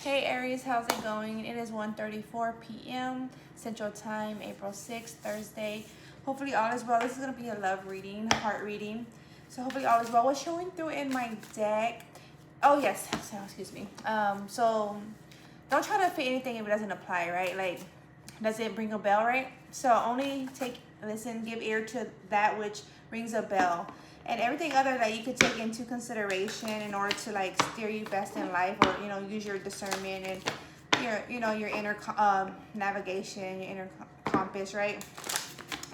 Hey Aries, how's it going? It is 1:34 p.m. Central Time, April 6th, Thursday. Hopefully all is well. This is going to be a love reading, heart reading. So hopefully all is well. What's showing through in my deck? Oh yes, so, excuse me. So don't try to fit anything if it doesn't apply, right? Like, does it ring a bell, right? So only listen, give ear to that which rings a bell. And everything other that you could take into consideration in order to like steer you best in life, or use your discernment and your inner navigation, your inner compass, right?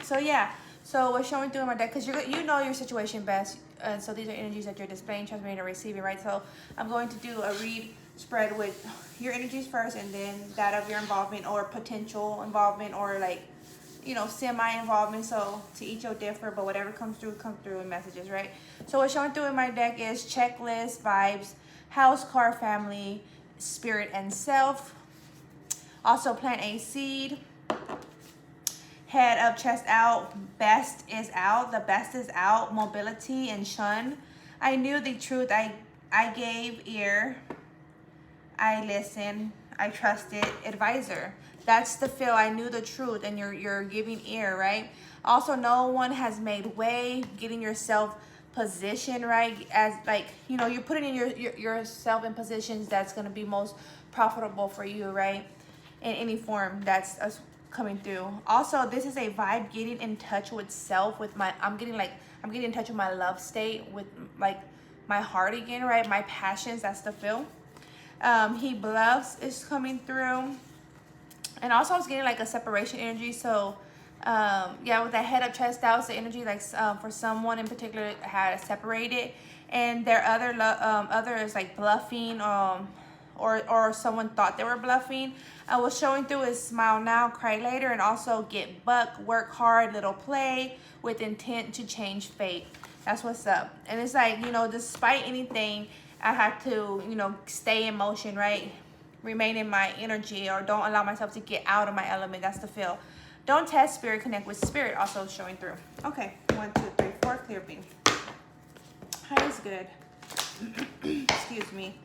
So yeah, so what's showing through in my deck, because you know your situation best, and so these are energies that you're displaying, transmitting, or receiving, right? So I'm going to do a read spread with your energies first, and then that of your involvement or potential involvement, or like semi-involvement. So to each your differ, but whatever comes through in messages, right? So what's showing through in my deck is checklist, vibes, house, car, family, spirit, and self. Also plant a seed. Head up, chest out, best is out, the best is out, mobility, and shun. I knew the truth, I gave ear, I listened, I trusted, advisor. That's the feel. I knew the truth, and you're giving ear, right? Also, no one has made way, getting yourself positioned, right? As like, you're putting in yourself in positions that's going to be most profitable for you, right? In any form that's us coming through. Also, this is a vibe, getting in touch with self, with I'm getting in touch with my love state, with like my heart again, right? My passions, that's the feel. He bluffs is coming through. And also I was getting like a separation energy. So yeah, with that head up, chest out, it's the energy like for someone in particular had separated, and their other is like bluffing, or someone thought they were bluffing. What's showing through is smile now, cry later, and also get buck, work hard, little play with intent to change fate. That's what's up. And it's like, despite anything, I have to, stay in motion, right? Remain in my energy, or don't allow myself to get out of my element. That's the feel. Don't test spirit, connect with spirit. Also showing through. Okay, 1, 2, 3, 4, clear B. High is good. Excuse me.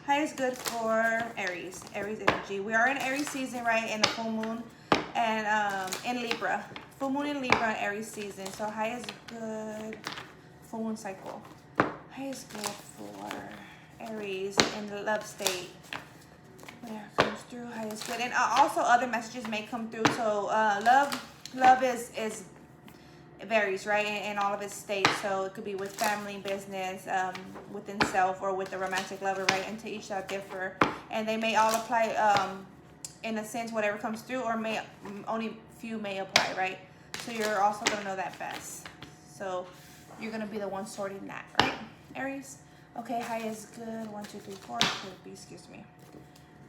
High is good for Aries energy. We are in Aries season, right? In the full moon, and in Libra. Full moon in Libra, Aries season. So high is good. Full moon cycle. High is good for Aries in the love state. Whatever comes through, high is good. And also other messages may come through. So love is it varies, right, in all of its states. So it could be with family, business, within self, or with the romantic lover, right? And to each that differ, and they may all apply in a sense, whatever comes through, or may only few may apply, right? So you're also gonna know that best. So you're gonna be the one sorting that, right, Aries? Okay, high is good. 1, 2, 3, 4. Could be, excuse me.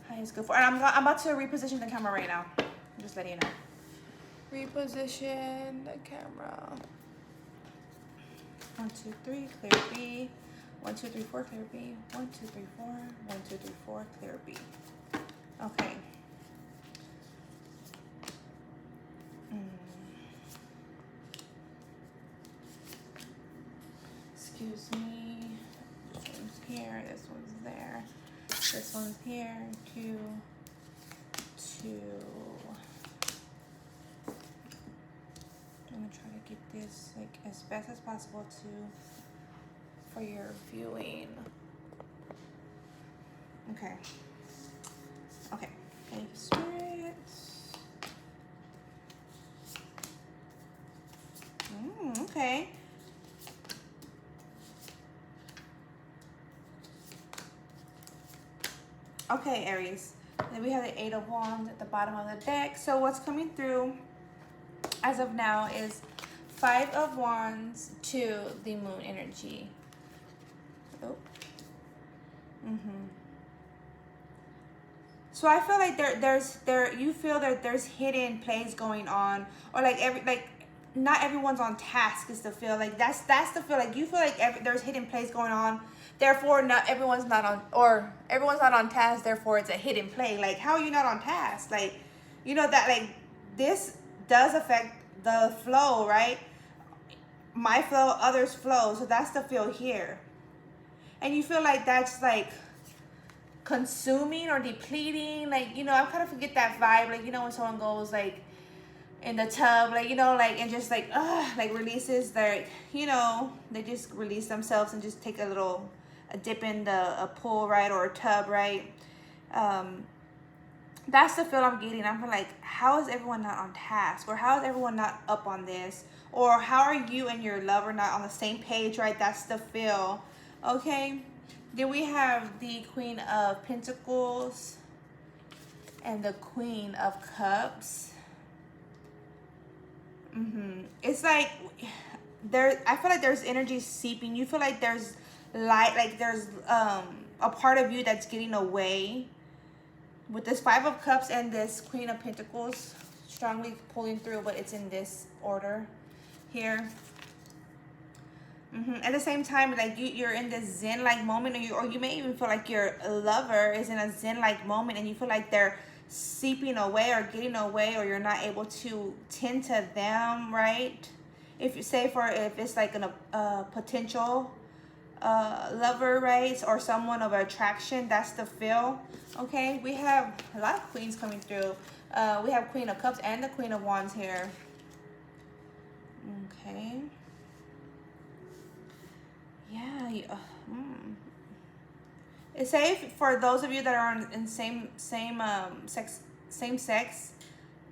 High is good for. And I'm about to reposition the camera right now. I'm just letting you know. Reposition the camera. 1, 2, 3, clear B. 1, 2, 3, 4, clear B. 1, 2, 3, 4. 1, 2, 3, 4, clear B. Okay. Excuse me. This one's here. This one's there. This one's here. 2, 2. I'm gonna try to get this like as best as possible for your viewing. Okay. Okay. Thank you, spirits. Okay. Okay, Aries. Then we have the 8 of Wands at the bottom of the deck. So what's coming through as of now is 5 of Wands to the moon energy. Oh. So I feel like you feel that there's hidden plays going on, or like not everyone's on task is the feel. Like that's the feel. Like you feel like there's hidden plays going on. Therefore, everyone's not on task. Therefore, it's a hidden play. Like, how are you not on task? Like, that like this does affect the flow, right? My flow, others' flow. So that's the feel here, and you feel like that's like consuming or depleting. Like, you know, I kind of forget that vibe. Like, you know, when someone goes like in the tub, like, you know, like, and just like releases their, you know, they just release themselves and just take a dip in a pool, right, or a tub, right? That's the feel I'm getting. I'm like, how is everyone not on task, or how is everyone not up on this, or how are you and your lover not on the same page, right? That's the feel. Okay, then we have the Queen of Pentacles and the Queen of Cups. It's like I feel like there's energy seeping. You feel like there's light, like there's a part of you that's getting away. With this Five of Cups and this Queen of Pentacles, strongly pulling through, but it's in this order here. At the same time, like you're in this zen-like moment, or you may even feel like your lover is in a zen-like moment, and you feel like they're seeping away or getting away, or you're not able to tend to them, right? If you say if it's like a potential lover, right, or someone of attraction, that's the feel. Okay, we have a lot of queens coming through. We have Queen of Cups and the Queen of Wands here. Okay, yeah. It's safe for those of you that are in same sex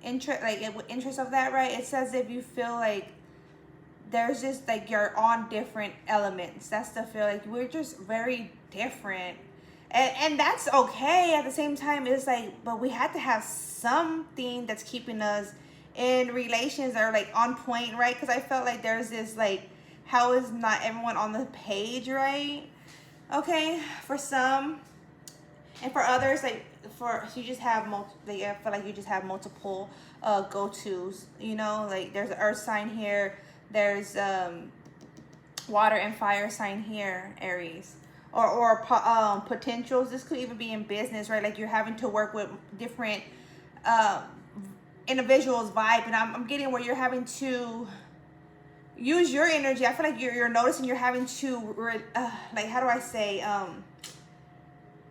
interest, like interest of that, right? It says if you feel like there's just like you're on different elements. That's the feel. Like we're just very different, and that's okay. At the same time, it's like, but we had to have something that's keeping us in relations that are like on point, right? Because I felt like there's this like, how is not everyone on the page, right? Okay, for some, and for others, like you just have like, I feel like you just have multiple go-tos. You know, like there's an earth sign here. There's water and fire sign here, Aries, or potentials. This could even be in business, right? Like you're having to work with different individuals' vibe, and I'm getting where you're having to use your energy. I feel like you're noticing you're having to like, how do I say,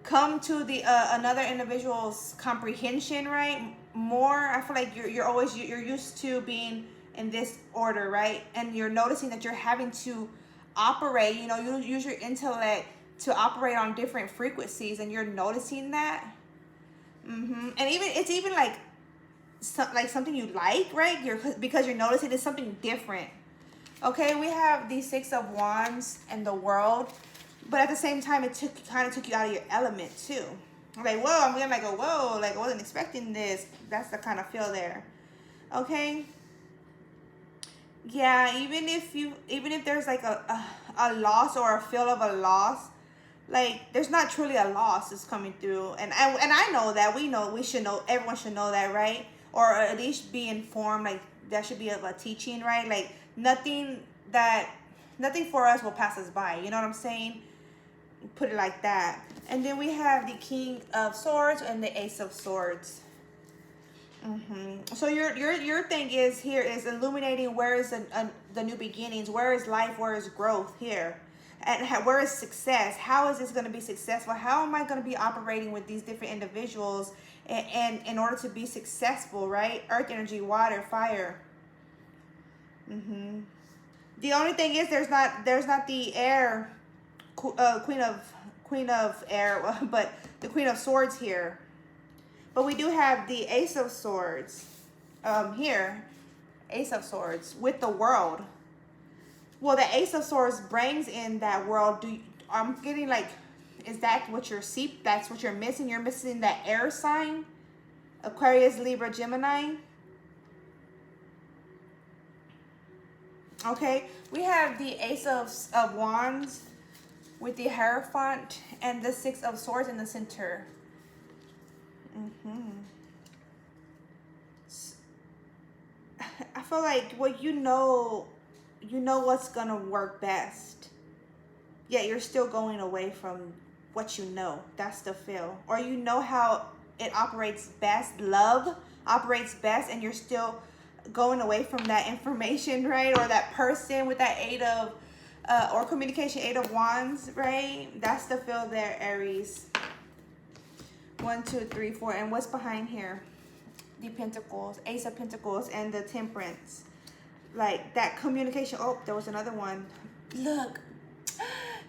come to the another individual's comprehension, right? More. I feel like you're used to being in this order, right? And you're noticing that you're having to operate, you know, you use your intellect to operate on different frequencies, and you're noticing that. And it's even like something you like, right? Because you're noticing it's something different. Okay, we have the Six of Wands and the World, but at the same time, it kind of took you out of your element too. Like, whoa, I'm gonna like go, whoa, like I wasn't expecting this. That's the kind of feel there. Okay. Yeah, even if there's like a loss or a feel of a loss, like there's not truly a loss that's coming through, and I know that, we should know, everyone should know that, right? Or at least be informed. Like that should be a teaching, right? Like nothing for us will pass us by. You know what I'm saying? Put it like that. And then we have the King of Swords and the Ace of Swords. So your thing is here is illuminating where is the new beginnings, where is life, where is growth here, and where is success. How is this going to be successful? How am I going to be operating with these different individuals and in order to be successful, right? Earth energy, water, fire. The only thing is there's not the air queen of air, but the Queen of Swords here. But we do have the Ace of Swords here. Ace of Swords with the World. Well, the Ace of Swords brings in that world. I'm getting like, is that what that's what you're missing? You're missing that air sign. Aquarius, Libra, Gemini. Okay, we have the Ace of Wands with the Hierophant and the Six of Swords in the center. I feel like, well, you know what's gonna work best, yet you're still going away from what you know. That's the feel. Or you know how it operates best, love operates best, and you're still going away from that information, right? Or that person with that Eight of or communication, Eight of Wands, right? That's the feel there, Aries. 1, 2, 3, 4. And what's behind here? The Pentacles, Ace of Pentacles, and the Temperance. Like that communication. Oh, there was another one. Look,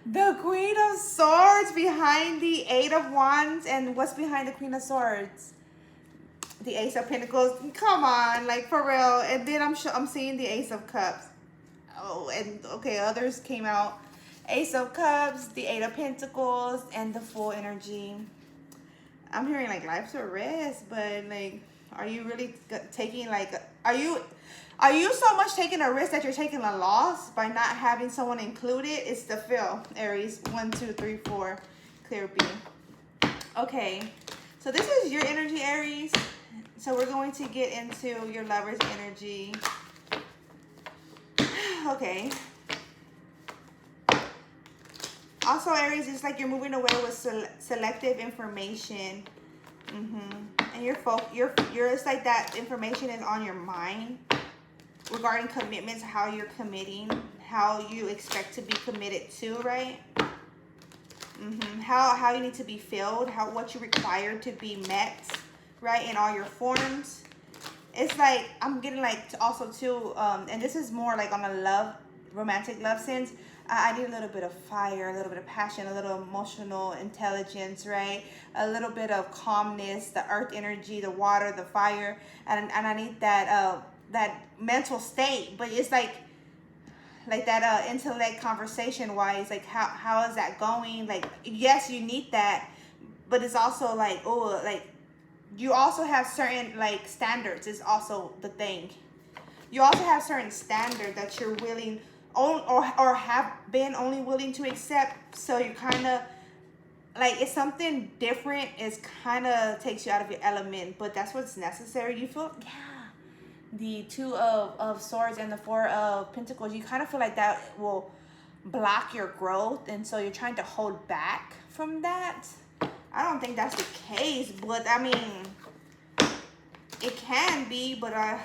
the Queen of Swords behind the 8 of Wands. And what's behind the Queen of Swords? The Ace of Pentacles. Come on, like for real. And then I'm seeing the Ace of Cups. Oh, and okay, others came out. Ace of Cups, the 8 of Pentacles, and the Full energy. I'm hearing like life's a risk, but like, are you really taking like, are you so much taking a risk that you're taking a loss by not having someone included? It's the feel, Aries. 1, 2, 3, 4, clear B. Okay, so this is your energy, Aries. So we're going to get into your lover's energy. Okay. Also, Aries, it's like you're moving away with selective information. And you're it's like that information is on your mind regarding commitments, how you're committing, how you expect to be committed to, right? How you need to be filled, what you require to be met, right, in all your forms. It's like I'm getting like also too, and this is more like on a romantic love sense. I need a little bit of fire, a little bit of passion, a little emotional intelligence, right? A little bit of calmness, the earth energy, the water, the fire, and I need that that mental state. But it's like that intellect conversation wise, like how is that going? Like, yes, you need that, but it's also like, oh, like you also have certain like standards is also the thing. You also have certain standard that you're willing or have been only willing to accept. So you kind of like, it's something different. It's kind of takes you out of your element, but that's what's necessary. You feel, yeah. The 2 of Swords and the 4 of Pentacles, you kind of feel like that will block your growth. And so you're trying to hold back from that. I don't think that's the case, but I mean, it can be, but I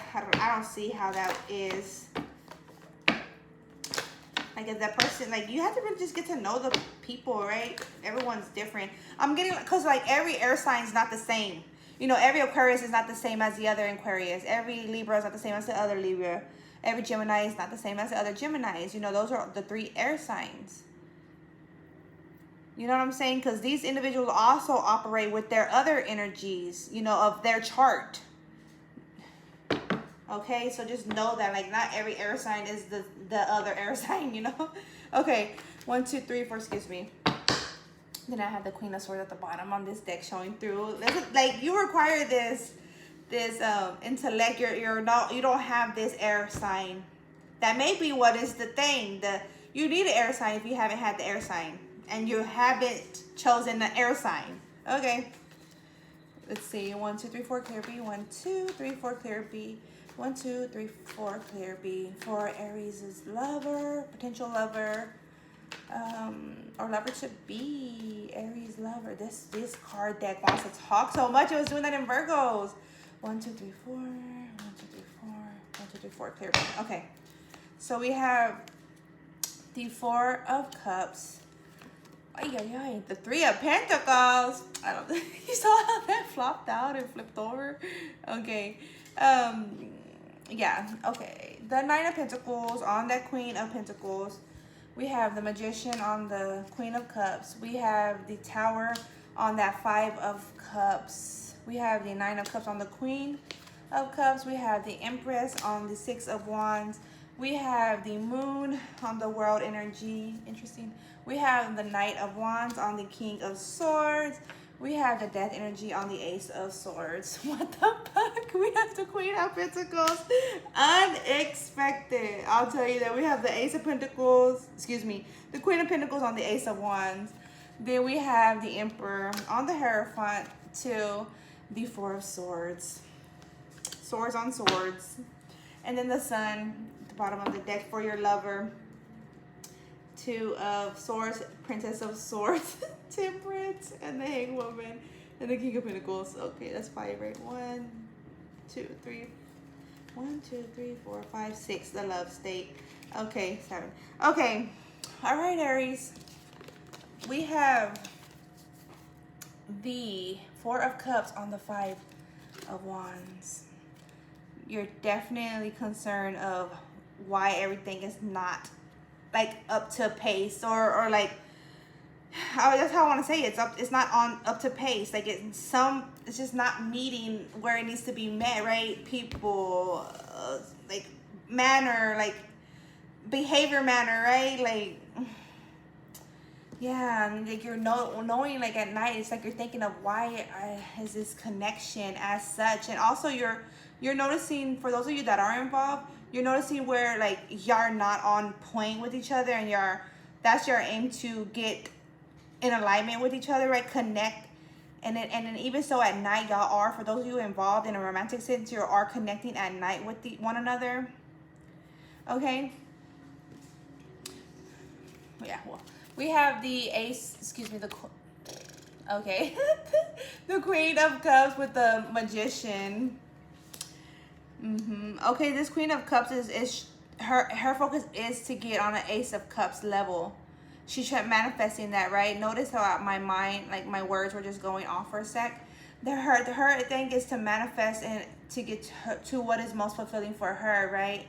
don't see how that is. Like, if that person, like, you have to really just get to know the people, right? Everyone's different. I'm getting, because like every air sign is not the same. You know, every Aquarius is not the same as the other Aquarius. Every Libra is not the same as the other Libra. Every Gemini is not the same as the other Geminis. You know, those are the 3 air signs. You know what I'm saying? Because these individuals also operate with their other energies, you know, of their chart. Okay, so just know that, like, not every air sign is the other air sign, you know? Okay, 1, 2, 3, 4, excuse me. Then I have the Queen of Swords at the bottom on this deck showing through. Like, you require this intellect. You don't have this air sign. That may be what is the thing. You need an air sign if you haven't had the air sign. And you haven't chosen the air sign. Okay. Let's see. 1, 2, 3, 4, clear B. 1, 2, 3, 4, clear B. 1, 2, 3, 4, clear B. For Aries' lover, potential lover, or lover to be. Aries lover. This card deck wants to talk so much. It was doing that in Virgos. 1, 2, 3, 4. 1, 2, 3, 4. 1, 2, 3, 4. Clear B. Okay. So we have the 4 of Cups. The 3 of Pentacles. I don't think you saw how that flopped out and flipped over. Okay. Yeah. Okay. The 9 of Pentacles on that Queen of Pentacles. We have the Magician on the Queen of Cups. We have the Tower on that 5 of Cups. We have the 9 of Cups on the Queen of Cups. We have the Empress on the 6 of Wands. We have the Moon on the World energy. Interesting. We have the Knight of Wands on the King of Swords. We have the Death energy on the Ace of Swords. What the fuck? We have the Queen of Pentacles. Unexpected. I'll tell you that we have the Ace of Pentacles. Excuse me. The Queen of Pentacles on the Ace of Wands. Then we have the Emperor on the Hierophant to the 4 of Swords. Swords on Swords. And then the Sun at the bottom of the deck for your lover. 2 of Swords, Princess of Swords, Temperance, and the Hanged Woman, and the King of Pentacles. Okay, that's 5, right? 1, 2, 3. 1, 2, 3, 4, 5, 6. The Love State. Okay, 7. Okay. All right, Aries. We have the Four of Cups on the Five of Wands. You're definitely concerned of why everything is not like up to pace, or like, that's how I want to say it. It's not on up to pace. Like it's just not meeting where it needs to be met, right? People, like manner, like behavior manner, right? Like, yeah, and like you're knowing like at night, it's like you're thinking of why is this connection as such. And also you're noticing, for those of you that are involved, you're noticing where like y'all not on point with each other, and that's your aim to get in alignment with each other, right? Connect. And then even so at night, y'all are, for those of you involved in a romantic sense, you are connecting at night with one another. Okay. Yeah, well, we have the ace, excuse me, okay. The Queen of Cups with the Magician. Okay, this Queen of Cups is her focus is to get on an Ace of Cups level. She's manifesting that, right? Notice how my mind, like my words were just going off for a sec. Her thing is to manifest and to get to what is most fulfilling for her, right?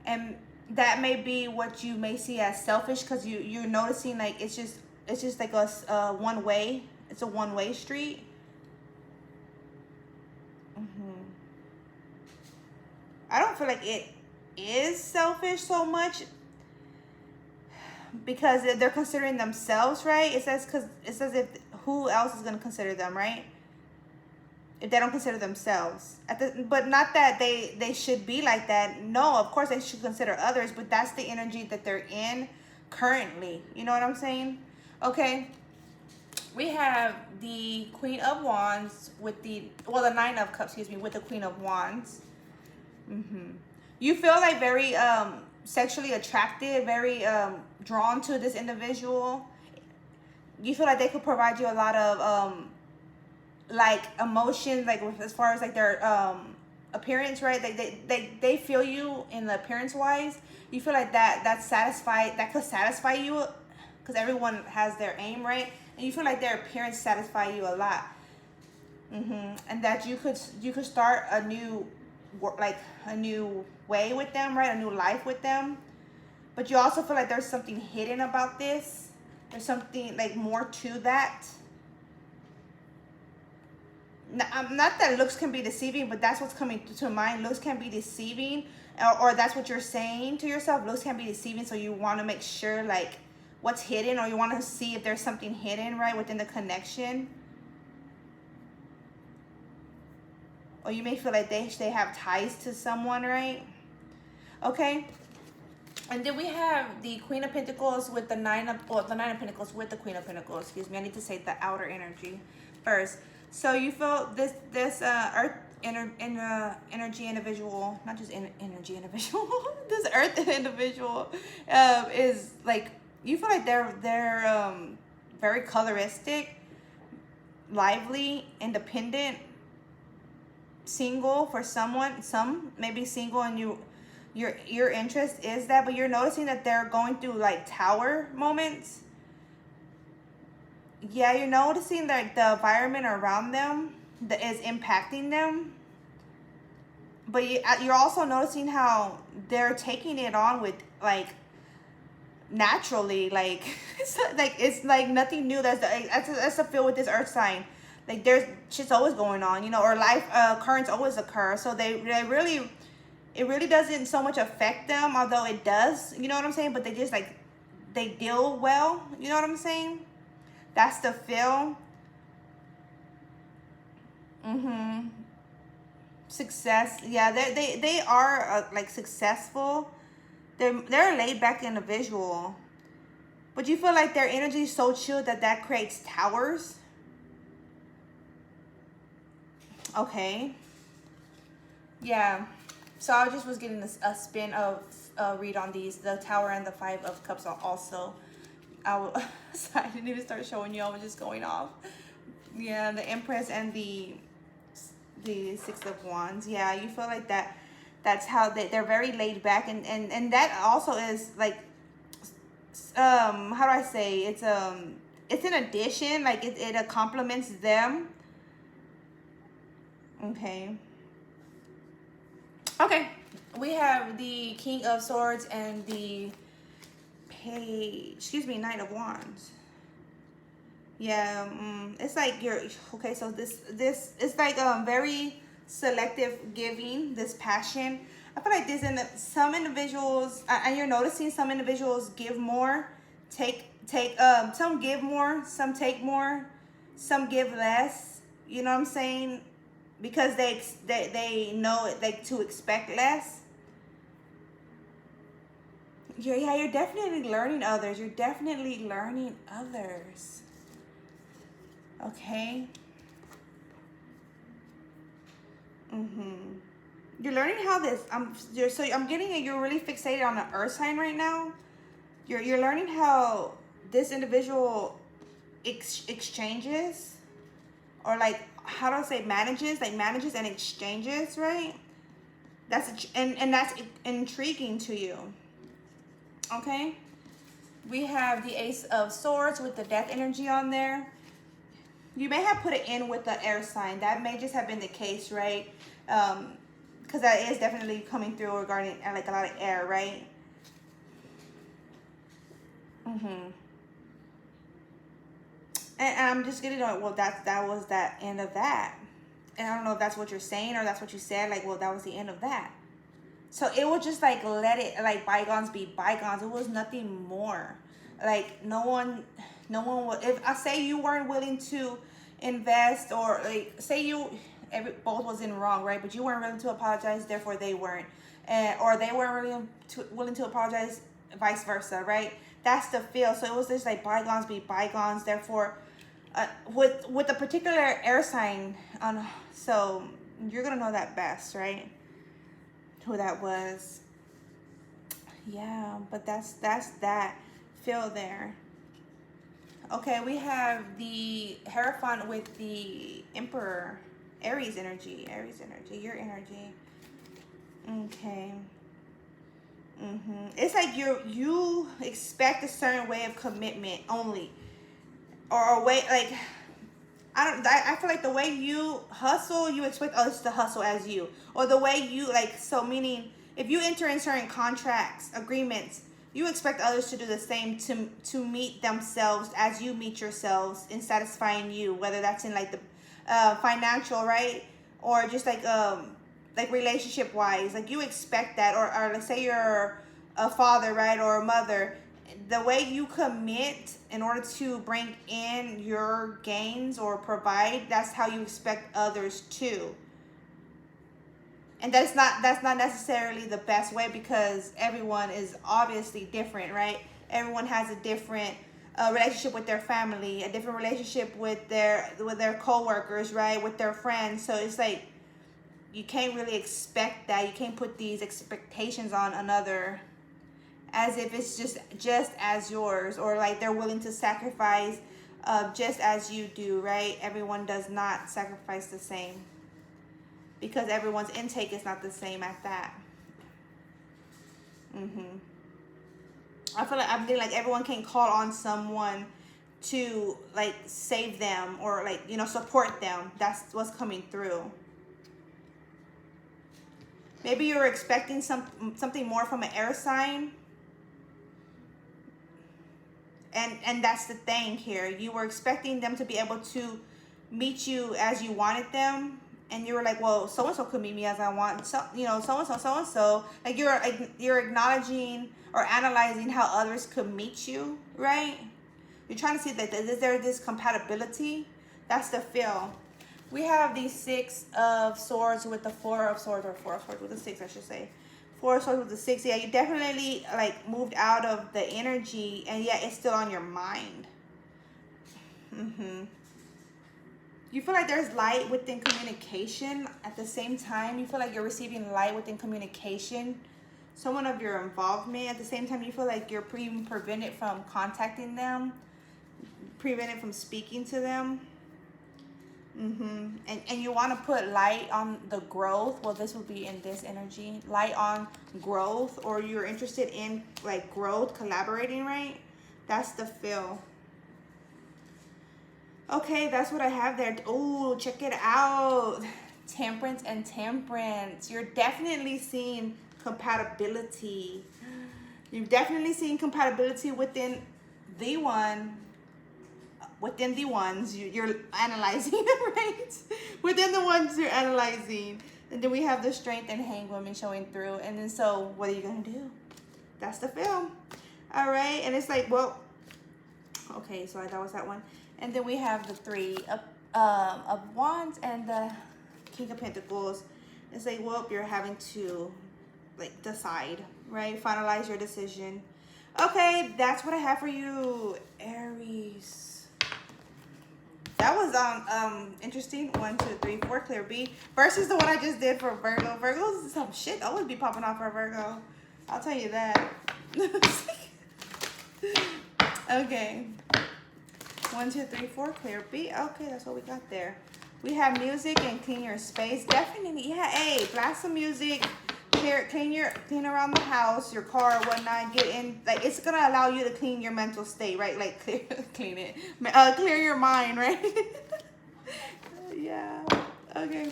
And that may be what you may see as selfish, because you're noticing like it's just like a one way. It's a one-way street. I don't feel like it is selfish so much, because they're considering themselves, right? It says, because it says, if who else is going to consider them, right? If they don't consider themselves, but not that they should be like that. No, of course they should consider others, but that's the energy that they're in currently. You know what I'm saying? Okay. We have the Queen of Wands with the Nine of Cups, excuse me, with the Queen of Wands. You feel like very sexually attracted, very drawn to this individual. You feel like they could provide you a lot of like emotions, like as far as like their appearance, right? They feel you in the appearance wise. You feel like that could satisfy you, because everyone has their aim, right? And you feel like their appearance satisfy you a lot. And that you could start a new way with them, right? A new life with them. But you also feel like there's something hidden about this. There's something like more to that. Not that looks can be deceiving, but that's what's coming to mind. Looks can be deceiving, or that's what you're saying to yourself. Looks can be deceiving, so you want to make sure like what's hidden, or you want to see if there's something hidden, right, within the connection. Or you may feel like they have ties to someone, right? Okay. And then we have the Queen of Pentacles with the Nine of Pentacles with the Queen of Pentacles. Excuse me. I need to say the outer energy first. So you feel this Earth energy individual, not just energy individual. This Earth individual is like, you feel like they're very coloristic, lively, independent, single for some maybe single, and your interest is that, but you're noticing that they're going through like tower moments. Yeah, you're noticing that the environment around them that is impacting them, but you're also noticing how they're taking it on with like naturally, like it's like nothing new. That's the feel with this Earth sign. Like there's shit's always going on, you know, or life currents always occur. So it really doesn't so much affect them, although it does, you know what I'm saying? But they just like, they deal well, you know what I'm saying? That's the feel. Success. Yeah, they are like successful. They're a laid back individual, but you feel like their energy is so chill that creates towers. Okay. Yeah. So I just was getting a spin of read on these, the Tower and the Five of Cups also. So I didn't even start showing you. I was just going off. Yeah, the Empress and the Six of Wands. Yeah, you feel like that. That's how they're very laid back, and that also is like, how do I say, it's it's an addition, like it complements them. Okay. Okay. We have the King of Swords and the Knight of Wands. Yeah, it's like you're okay. So this it's like very selective giving, this passion. I feel like this in some individuals, and you're noticing some individuals give more, take some give more, some take more, some give less. You know what I'm saying? Because they know it, like, to expect less. Yeah, you're definitely learning others. You're definitely learning others. Okay. You're learning how this. I'm getting it. You're really fixated on the earth sign right now. You're learning how this individual exchanges, or like, how do I say, manages and exchanges, right? And that's intriguing to you. Okay. We have the Ace of Swords with the Death energy on there. You may have put it in with the air sign. That may just have been the case, right? Because that is definitely coming through regarding like a lot of air, right? And I'm just getting on. Well, that was that end of that. And I don't know if that's what you're saying or that's what you said. Like, well, that was the end of that. So it was just like, let it, like, bygones be bygones. It was nothing more. Like, no one would, if I say you weren't willing to invest, or like, say both was in wrong, right? But you weren't willing to apologize, therefore they weren't. Or they weren't really willing to apologize, vice versa, right? That's the feel. So it was just like, bygones be bygones, therefore, with the particular air sign on, so you're gonna know that best, right? Who that was. Yeah, but that's that feel there. Okay, we have the Hierophant with the Emperor. Aries energy, your energy. Okay. It's like you expect a certain way of commitment only, or a way, like, I feel like the way you hustle, you expect others to hustle as you, or the way you, like, so meaning if you enter in certain contracts, agreements, you expect others to do the same, to meet themselves as you meet yourselves in satisfying you, whether that's in like the financial, right, or just like relationship wise, like you expect that, or let's say you're a father, right, or a mother, the way you commit in order to bring in your gains or provide, that's how you expect others to. And that's not necessarily the best way, because everyone is obviously different, right? Everyone has a different relationship with their family, a different relationship with their coworkers, right, with their friends. So it's like, you can't really expect that. You can't put these expectations on another as if it's just as yours, or like they're willing to sacrifice just as you do, right? Everyone does not sacrifice the same, because everyone's intake is not the same at that. I feel like I'm getting like everyone can call on someone to like save them, or like, support them. That's what's coming through. Maybe you're expecting something more from an air sign. And that's the thing here. You were expecting them to be able to meet you as you wanted them, and you were like, well, so and so could meet me as I want. So and so. Like, you're acknowledging or analyzing how others could meet you, right? You're trying to see that is there this compatibility. That's the feel. We have the Six of Swords with the Four of Swords, or Four of Swords with the Six, I should say. Four of Swords with the Six. Yeah, you definitely like moved out of the energy, and yet it's still on your mind. You feel like there's light within communication at the same time. You feel like you're receiving light within communication. Someone of your involvement. At the same time, you feel like you're even prevented from contacting them, prevented from speaking to them. And you want to put light on the growth. Well, this would be in this energy. Light on growth, or you're interested in like growth, collaborating, right? That's the feel. Okay, that's what I have there. Oh, check it out. Temperance and temperance. You're definitely seeing compatibility. You've definitely seen compatibility within the one, within the ones you're analyzing, right? Within the ones you're analyzing. And then we have the strength and hang woman showing through. And then so what are you gonna do? That's the film. All right, and it's like, well, okay, so that was that one. And then we have the three of wands and the king of pentacles. It's like, well, you're having to like decide, right? Finalize your decision. Okay, that's what I have for you, Aries. That was interesting. 1, 2, 3, 4, clear B versus the one I just did for Virgo. Virgo's some shit always be popping off for Virgo. I'll tell you that. Okay. 1, 2, 3, 4, clear B. Okay, that's what we got there. We have music and clean your space. Definitely, yeah. Hey, blast some music. Clean around the house, your car, whatnot. Get in, like it's gonna allow you to clean your mental state, right? Like clear your mind, right? Yeah. Okay.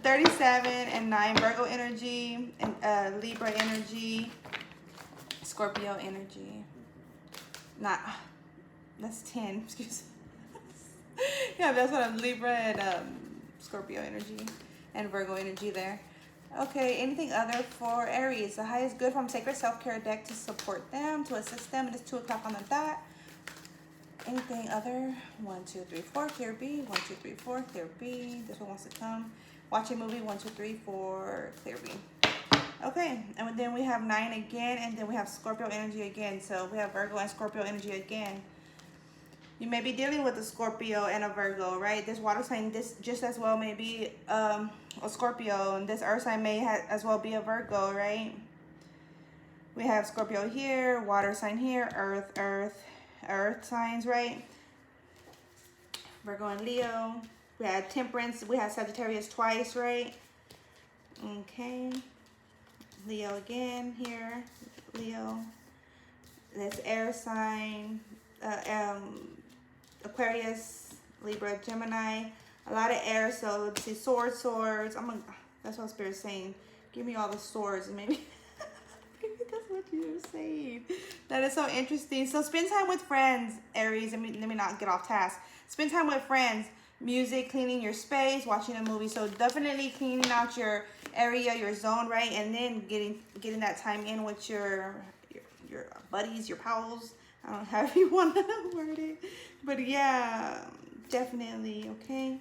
37 and 9, Virgo energy and Libra energy, Scorpio energy. Not. That's 10. Excuse me. Yeah, that's what I'm Libra and Scorpio energy and Virgo energy there. Okay, anything other for Aries? The highest good from Sacred Self-Care deck to support them, to assist them. It is 2 o'clock on the dot. Anything other? 1, 2, 3, 4, clear B. 1, 2, 3, 4, clear B. This one wants to come. Watch a movie. 1, 2, 3, 4, clear B. Okay, and then we have 9 again, and then we have Scorpio energy again. So we have Virgo and Scorpio energy again. You may be dealing with a Scorpio and a Virgo, right? This water sign, this just as well may be a Scorpio, and this earth sign may as well be a Virgo, right? We have Scorpio here, water sign here, earth signs, right? Virgo and Leo. We had Temperance. We had Sagittarius twice, right? Okay. Leo again here. Leo. That's air sign. Aquarius, Libra, Gemini, a lot of air. So let's see, swords. That's what Spirit's saying. Give me all the swords, and maybe that's what you're saying. That is so interesting. So spend time with friends, Aries. Let me not get off task. Spend time with friends. Music, cleaning your space, watching a movie. So definitely cleaning out your area, your zone, right? And then getting that time in with your buddies, your pals. I don't know how you want to word it. But yeah, definitely, okay?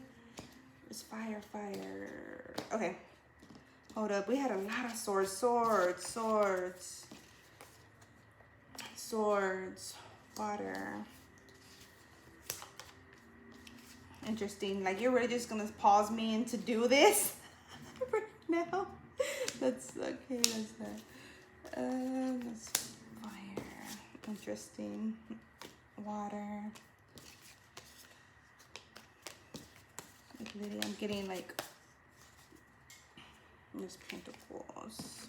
It's fire. Okay. Hold up. We had a lot of swords. Water. Interesting. Like, you're really just going to pause me and to do this right now? That's okay. That's that. That's fire. Interesting. Water. Like, literally, I'm getting like there's pentacles.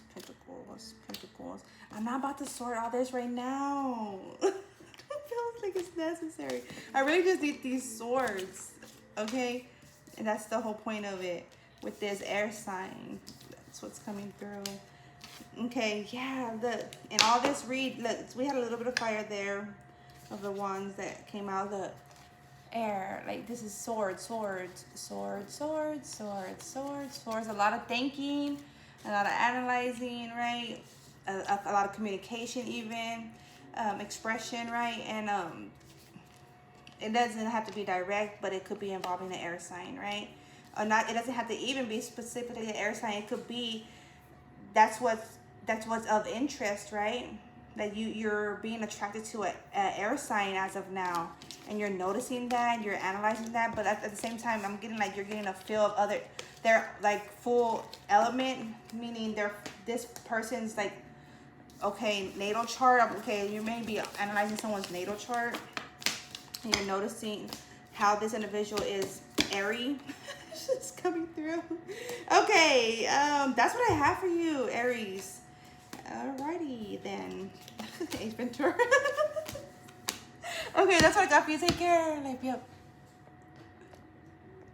I'm not about to sort all this right now. It feels like it's necessary. I really just need these swords, okay? And that's the whole point of it with this air sign. That's what's coming through. Okay, yeah, in all this read, look, we had a little bit of fire there of the ones that came out of the air. Like, this is swords. A lot of thinking, a lot of analyzing, right? A lot of communication, even expression, right? And it doesn't have to be direct, but it could be involving the air sign, right? Or not. It doesn't have to even be specifically an air sign. It could be that's what's of interest, right? That you're being attracted to an air sign as of now, and you're noticing that, you're analyzing that, but at the same time, I'm getting like you're getting a feel of their like full element, meaning this person's like, okay, natal chart. Okay, you may be analyzing someone's natal chart, and you're noticing how this individual is airy. It's just coming through. Okay, that's what I have for you, Aries. Alrighty then. Ace Ventura. Okay, that's what I got for you. Take care. Yep.